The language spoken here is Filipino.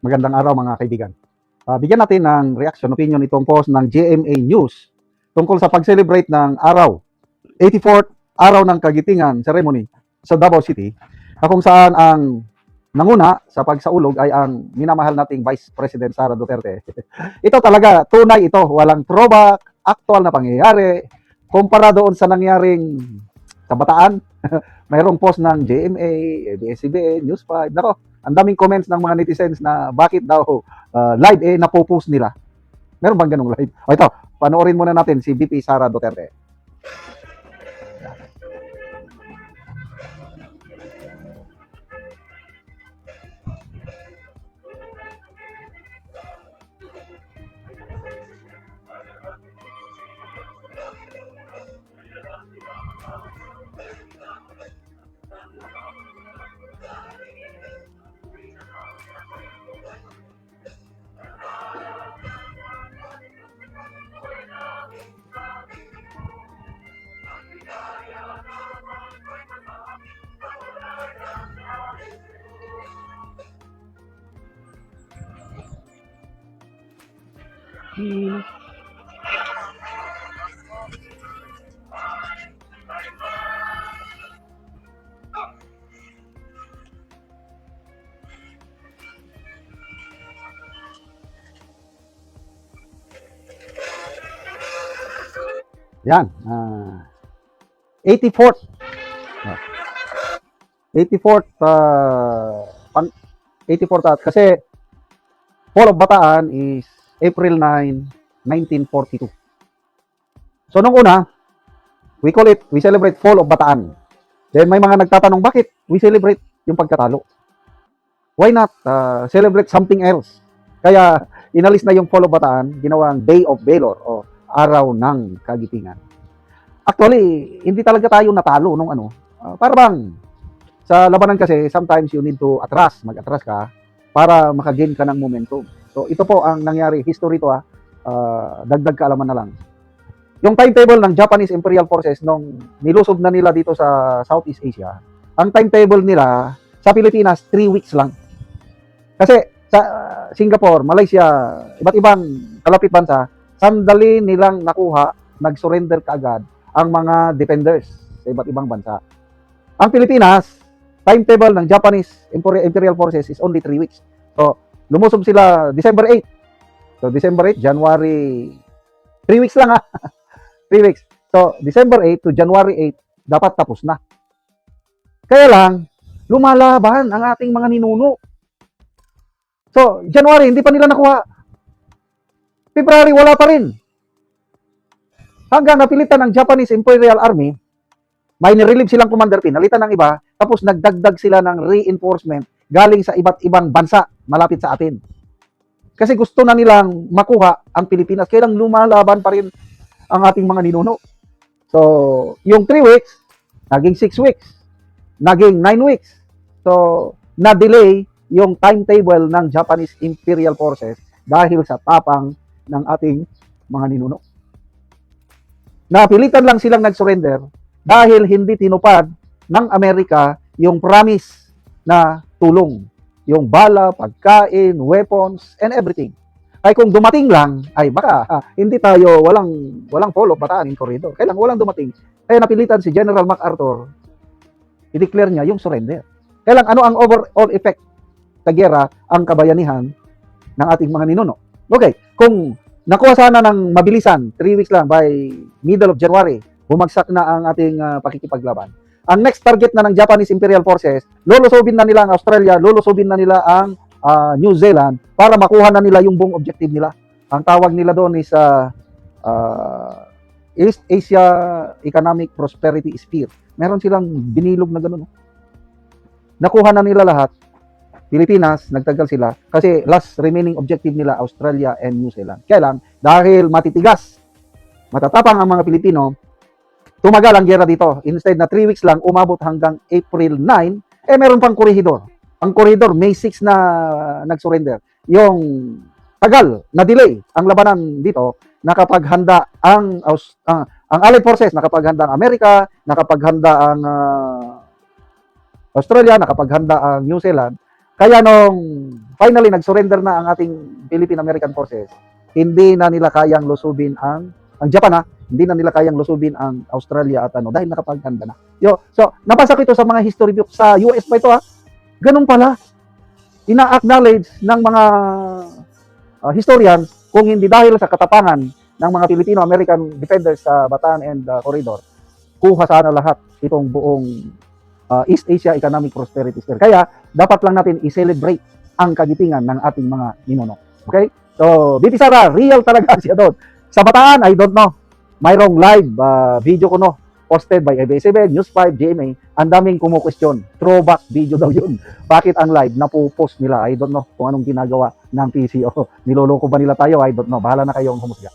Magandang araw mga kaibigan. Bigyan natin ng reaction, opinion itong post ng GMA News tungkol sa pag-celebrate ng araw, 84th araw ng Kagitingan ceremony sa Davao City, na kung saan ang nanguna sa pagsaulog ay ang minamahal nating Vice President Sara Duterte. Ito talaga, tunay ito, walang throwback, actual na pangyayari, kumpara doon sa nangyaring kabataan. Mayroong post ng GMA, ABS-CBN, News 5, nako, ang daming comments ng mga netizens na bakit daw live napopost nila. Meron bang ganung live? O ito, panoorin muna natin si VP Sara Duterte. Yan, 84th. 84th 84th kasi Fall of Bataan is April 9, 1942. So nung una, we celebrate Fall of Bataan. Then may mga nagtatanong, bakit we celebrate yung pagkatalo? Why not celebrate something else? Kaya inalis na yung Fall of Bataan, ginawang Day of Valor o Araw ng Kagitingan. Actually, hindi talaga tayo natalo nung para bang sa labanan kasi sometimes you need to mag-atras ka para maka-gain ka ng momentum. So ito po ang nangyari, history to dagdag kaalaman na lang. Yung timetable ng Japanese Imperial Forces nung nilusob na nila dito sa Southeast Asia, ang timetable nila sa Pilipinas 3 weeks lang. Kasi sa Singapore, Malaysia, iba't ibang kalapit bansa, sandali nilang nakuha, nag-surrender kaagad ang mga defenders sa iba't ibang bansa. Ang Pilipinas, timetable ng Japanese Imperial Forces is only 3 weeks. So, lumusob sila December 8. So, December 8, January, 3 weeks lang 3 weeks. So, December 8 to January 8, dapat tapos na. Kaya lang, lumalaban ang ating mga ninuno. So, January, hindi pa nila nakuha. February, wala pa rin. Hanggang napilitan ng Japanese Imperial Army, may nirelieve silang commander, pinalitan ng iba, tapos nagdagdag sila ng reinforcement galing sa iba't ibang bansa malapit sa atin. Kasi gusto na nilang makuha ang Pilipinas, kaya lang lumalaban pa rin ang ating mga ninuno. So, yung 3 weeks, naging 6 weeks, naging 9 weeks. So, na-delay yung timetable ng Japanese Imperial Forces dahil sa tapang ng ating mga ninuno. Napilitan lang silang nag-surrender dahil hindi tinupad ng Amerika yung promise na tulong. Yung bala, pagkain, weapons, and everything. Ay kung dumating lang, ay baka hindi tayo, walang Fall of Bataan in corridor. Kailang walang dumating. Kaya napilitan si General MacArthur, i-declare niya yung surrender. Kailang ano ang overall effect sa gera, ang kabayanihan ng ating mga ninuno. Okay, kung nakuha sana ng mabilisan, 3 weeks lang, by middle of January, bumagsak na ang ating pakikipaglaban. Ang next target na ng Japanese Imperial Forces, lulusobin na nila ang Australia, lulusobin na nila ang New Zealand para makuha na nila yung buong objective nila. Ang tawag nila doon is East Asia Economic Prosperity Sphere. Meron silang binilog na gano'n. Nakuha na nila lahat. Pilipinas, nagtagal sila kasi last remaining objective nila Australia and New Zealand. Kaya lang, dahil matitigas, matatapang ang mga Pilipino, tumagal ang gera dito. Instead na 3 weeks lang, umabot hanggang April 9, meron pang korehidor. Ang korehidor, May 6 na nag-surrender. Yung tagal, na delay ang labanan dito, nakapaghanda ang Allied Forces, nakapaghanda ang Amerika, nakapaghanda ang Australia, nakapaghanda ang New Zealand. Kaya nung finally nag-surrender na ang ating Philippine-American Forces, hindi na nila kayang lusubin ang Japan, hindi na nila kayang lusubin ang Australia at dahil nakapaghanda na. So, nabasa ko ito sa mga history book sa US pa ito Ganun pala. Ina-acknowledge ng mga historians kung hindi dahil sa katapangan ng mga Filipino-American defenders sa Bataan and Corridor, kuha sana lahat itong buong East Asia Economic Prosperity Sphere. Kaya, dapat lang natin i-celebrate ang kagitingan ng ating mga ninuno. Okay? So, BP Sara, real talaga siya doon. Sa Bataan, I don't know. Mayroong live video ko posted by ABS-CBN, News 5, GMA. Ang daming kumukwestiyon. Throwback video daw yun. Bakit ang live napupost nila? I don't know kung anong ginagawa ng PCO. Niloloko ba nila tayo? I don't know. Bahala na kayong humusga.